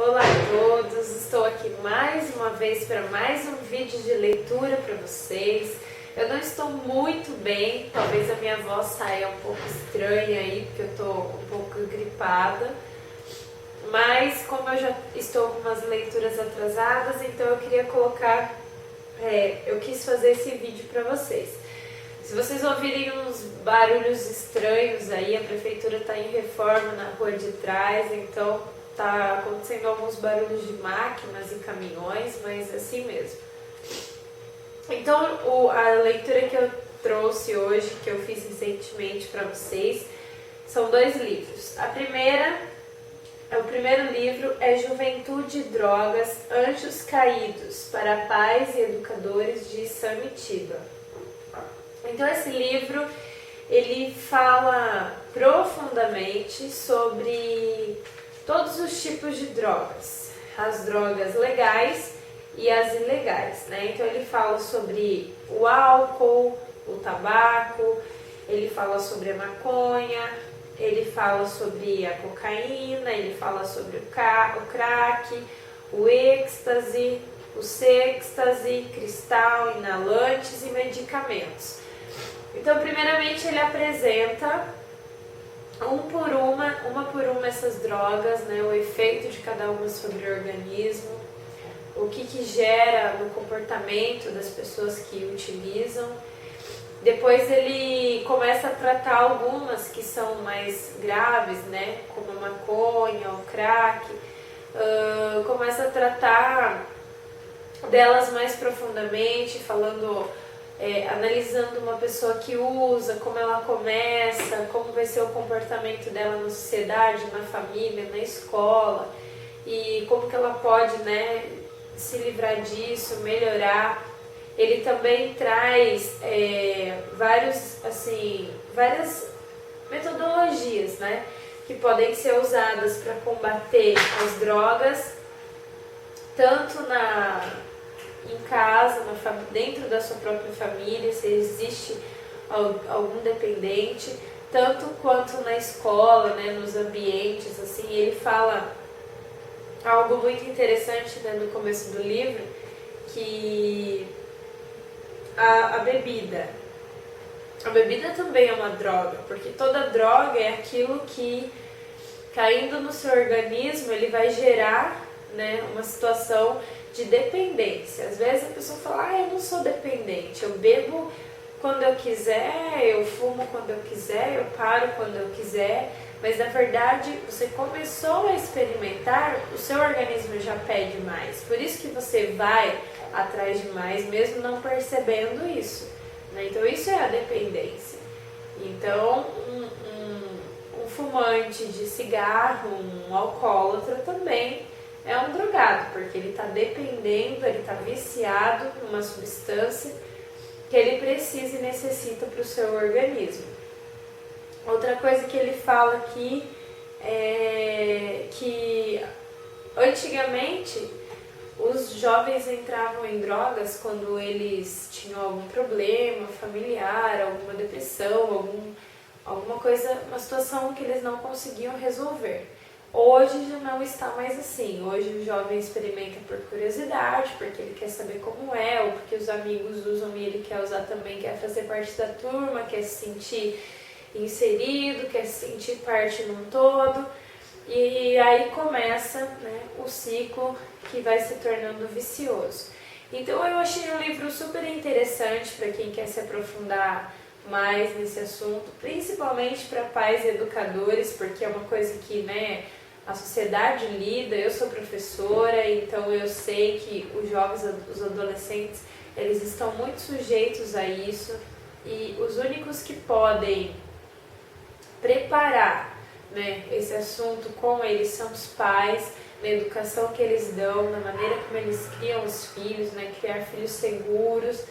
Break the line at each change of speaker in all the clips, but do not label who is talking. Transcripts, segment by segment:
Olá a todos, estou aqui mais uma vez para mais um vídeo de leitura para vocês. Eu não estou muito bem, talvez a minha voz saia um pouco estranha aí, porque eu estou um pouco gripada. Mas como eu já estou com umas leituras atrasadas, então eu queria eu quis fazer esse vídeo para vocês. Se vocês ouvirem uns barulhos estranhos aí, a prefeitura está em reforma na rua de trás, então tá acontecendo alguns barulhos de máquinas e caminhões, mas assim mesmo. Então a leitura que eu trouxe hoje, que eu fiz recentemente para vocês, são dois livros. O primeiro livro é Juventude e Drogas, Anjos Caídos, para Pais e Educadores, de Samitiba. Então esse livro, ele fala profundamente sobre todos os tipos de drogas, as drogas legais e as ilegais, né? Então ele fala sobre o álcool, o tabaco, ele fala sobre a maconha, ele fala sobre a cocaína, ele fala sobre o crack, o êxtase, o sextase, cristal, inalantes e medicamentos. Então, primeiramente, ele apresenta uma por uma essas drogas, né, o efeito de cada uma sobre o organismo, o que gera no comportamento das pessoas que utilizam. Depois ele começa a tratar algumas que são mais graves, né, como a maconha, o crack, começa a tratar delas mais profundamente, analisando uma pessoa que usa, como ela começa, como vai ser o comportamento dela na sociedade, na família, na escola, e como que ela pode, né, se livrar disso, melhorar. Ele também traz várias metodologias, né, que podem ser usadas para combater as drogas, tanto em casa, dentro da sua própria família, se existe algum dependente, tanto quanto na escola, né, nos ambientes, assim. Ele fala algo muito interessante, né, no começo do livro, que a bebida também é uma droga, porque toda droga é aquilo que, caindo no seu organismo, ele vai gerar, né, uma situação de dependência. Às vezes a pessoa fala, eu não sou dependente, eu bebo quando eu quiser, eu fumo quando eu quiser, eu paro quando eu quiser, mas na verdade você começou a experimentar, o seu organismo já pede mais, por isso que você vai atrás de mais, mesmo não percebendo isso, né? Então isso é a dependência. Então um fumante de cigarro, um alcoólatra também é um drogado, porque ele está dependendo, ele está viciado numa substância que ele precisa e necessita para o seu organismo. Outra coisa que ele fala aqui é que antigamente os jovens entravam em drogas quando eles tinham algum problema familiar, alguma depressão, alguma coisa, uma situação que eles não conseguiam resolver. Hoje já não está mais assim. Hoje o jovem experimenta por curiosidade, porque ele quer saber como é, ou porque os amigos usam e ele quer usar também, quer fazer parte da turma, quer se sentir inserido, quer se sentir parte num todo. E aí começa, né, o ciclo que vai se tornando vicioso. Então eu achei o livro super interessante para quem quer se aprofundar mais nesse assunto, principalmente para pais e educadores, porque é uma coisa que, né, a sociedade lida. Eu sou professora, então eu sei que os jovens, os adolescentes, eles estão muito sujeitos a isso, e os únicos que podem preparar, né, esse assunto com eles são os pais, na educação que eles dão, na maneira como eles criam os filhos, né, criar filhos seguros,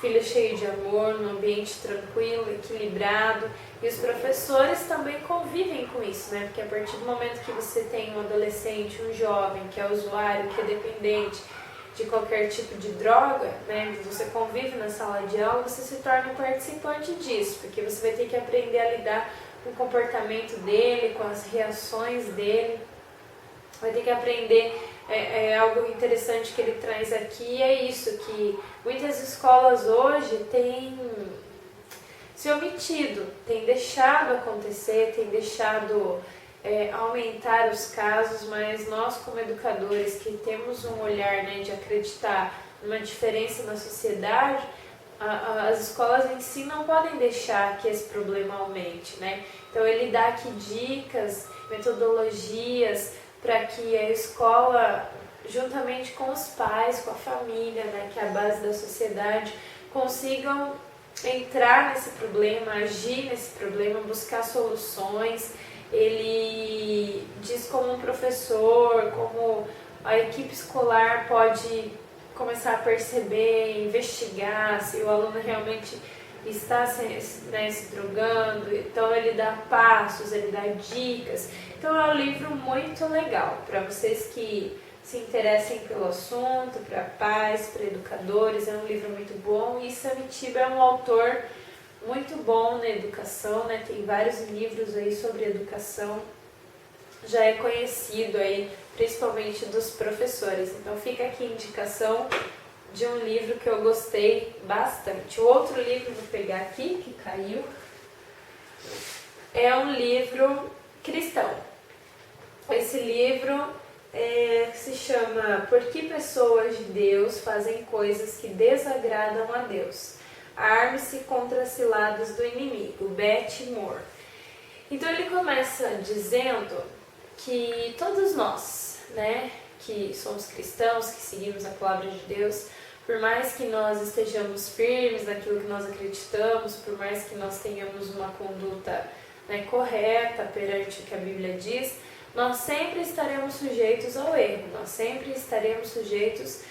filho cheio de amor, num ambiente tranquilo, equilibrado. E os professores também convivem com isso, né? Porque a partir do momento que você tem um adolescente, um jovem que é usuário, que é dependente de qualquer tipo de droga, né? Você convive na sala de aula, você se torna um participante disso, porque você vai ter que aprender a lidar com o comportamento dele, com as reações dele. vai ter que aprender. Algo interessante que ele traz aqui é isso, que muitas escolas hoje têm se omitido, têm deixado acontecer, têm deixado aumentar os casos, mas nós como educadores que temos um olhar, né, de acreditar numa diferença na sociedade, as escolas em si não podem deixar que esse problema aumente, né? Então ele dá aqui dicas, metodologias para que a escola, juntamente com os pais, com a família, né, que é a base da sociedade, consigam entrar nesse problema, agir nesse problema, buscar soluções. Ele diz como um professor, como a equipe escolar pode começar a perceber, investigar se o aluno realmente está se drogando. Então ele dá passos, ele dá dicas. Então é um livro muito legal para vocês que se interessem pelo assunto, para pais, para educadores. É um livro muito bom e Samitiba é um autor muito bom na educação, né? Tem vários livros aí sobre educação, já é conhecido aí, principalmente dos professores. Então fica aqui a indicação de um livro que eu gostei bastante. O outro livro, vou pegar aqui, que caiu, é um livro cristão. Esse livro se chama Por que Pessoas de Deus Fazem Coisas que Desagradam a Deus? Arme-se contra as ciladas do inimigo, Beth Moore. Então ele começa dizendo que todos nós, né, que somos cristãos, que seguimos a palavra de Deus, por mais que nós estejamos firmes naquilo que nós acreditamos, por mais que nós tenhamos uma conduta, né, correta perante o que a Bíblia diz, nós sempre estaremos sujeitos ao erro, nós sempre estaremos sujeitos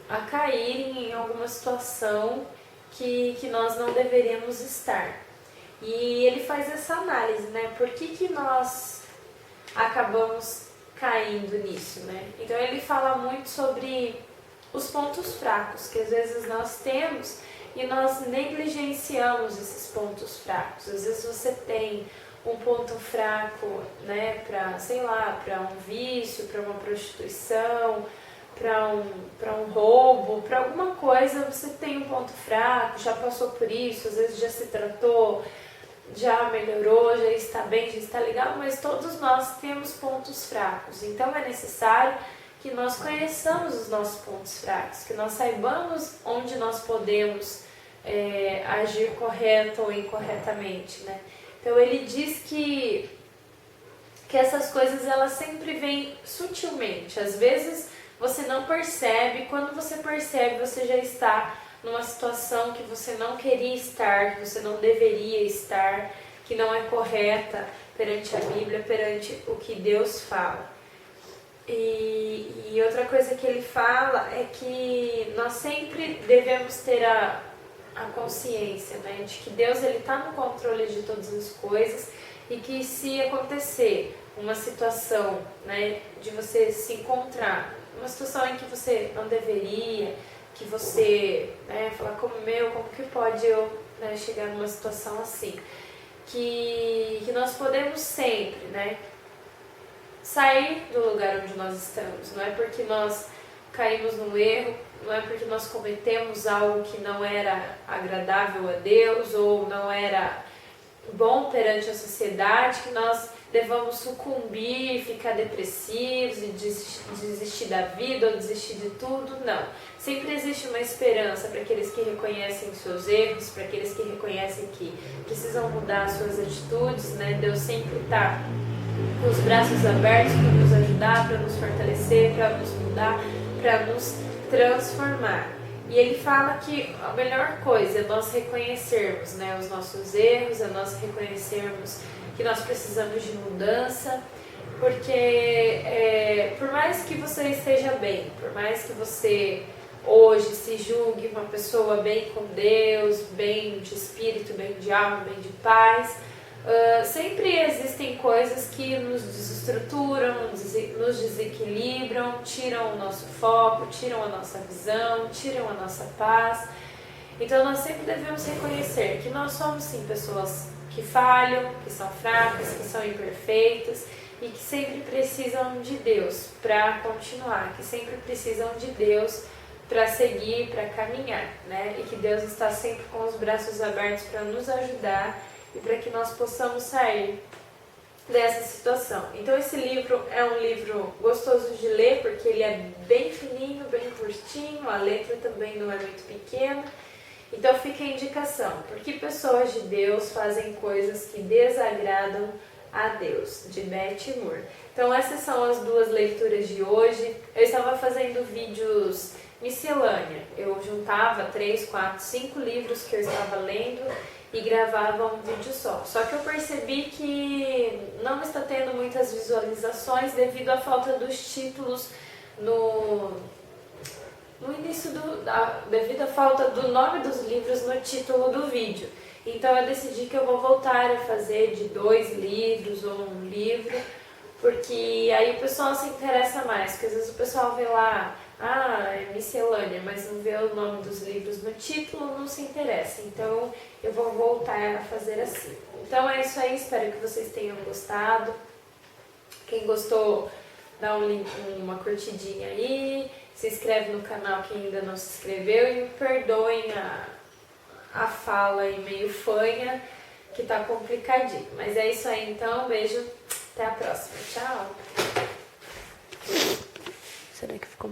a cair em alguma situação que nós não deveríamos estar. E ele faz essa análise, né? Por que nós acabamos caindo nisso, né? Então ele fala muito sobre os pontos fracos que às vezes nós temos e nós negligenciamos esses pontos fracos. Às vezes você tem um ponto fraco, né, para um vício, para uma prostituição, para um roubo, para alguma coisa. Você tem um ponto fraco, já passou por isso, às vezes já se tratou, já melhorou, já está bem, já está legal, mas todos nós temos pontos fracos. Então é necessário que nós conheçamos os nossos pontos fracos, que nós saibamos onde nós podemos agir correto ou incorretamente, né? Então ele diz que essas coisas elas sempre vêm sutilmente. Às vezes você não percebe, quando você percebe você já está numa situação que você não queria estar, que você não deveria estar, que não é correta perante a Bíblia, perante o que Deus fala. E outra coisa que ele fala é que nós sempre devemos ter a consciência, né, de que Deus está no controle de todas as coisas e que se acontecer uma situação, né, de você se encontrar uma situação em que você não deveria, que você falar como que pode eu chegar numa situação assim, que nós podemos sempre, né, sair do lugar onde nós estamos. Não é porque nós caímos no erro, não é porque nós cometemos algo que não era agradável a Deus ou não era bom perante a sociedade que nós devamos sucumbir, ficar depressivos e desistir da vida ou desistir de tudo. Não. Sempre existe uma esperança para aqueles que reconhecem seus erros, para aqueles que reconhecem que precisam mudar suas atitudes, né? Deus sempre está com os braços abertos para nos ajudar, para nos fortalecer, para nos mudar, para nos transformar. E ele fala que a melhor coisa é nós reconhecermos, né, os nossos erros, é nós reconhecermos que nós precisamos de mudança, porque por mais que você esteja bem, por mais que você hoje se julgue uma pessoa bem com Deus, bem de espírito, bem de alma, bem de paz, sempre existem coisas que nos desestruturam, nos desequilibram, tiram o nosso foco, tiram a nossa visão, tiram a nossa paz. Então nós sempre devemos reconhecer que nós somos sim pessoas que falham, que são fracas, que são imperfeitas e que sempre precisam de Deus para continuar, que sempre precisam de Deus para seguir, para caminhar, né? E que Deus está sempre com os braços abertos para nos ajudar e para que nós possamos sair dessa situação. Então esse livro é um livro gostoso de ler, porque ele é bem fininho, bem curtinho, a letra também não é muito pequena. Então fica a indicação, porque pessoas de Deus fazem coisas que desagradam a Deus, de Beth Moore. Então essas são as duas leituras de hoje. Eu estava fazendo vídeos miscelânea, eu juntava 3, 4, 5 livros que eu estava lendo e gravava um vídeo só. Só que eu percebi que não está tendo muitas visualizações devido à falta dos títulos no início devido à falta do nome dos livros no título do vídeo. Então eu decidi que eu vou voltar a fazer de 2 livros ou um livro, porque aí o pessoal se interessa mais, porque às vezes o pessoal vê lá, é miscelânea, mas não vê o nome dos livros no título, não se interessa. Então eu vou voltar a fazer assim. Então é isso aí, espero que vocês tenham gostado. Quem gostou, dá uma curtidinha aí, se inscreve no canal quem ainda não se inscreveu e me perdoem a fala aí meio fanha, que tá complicadinho. Mas é isso aí então, beijo, até a próxima, tchau! Será que ficou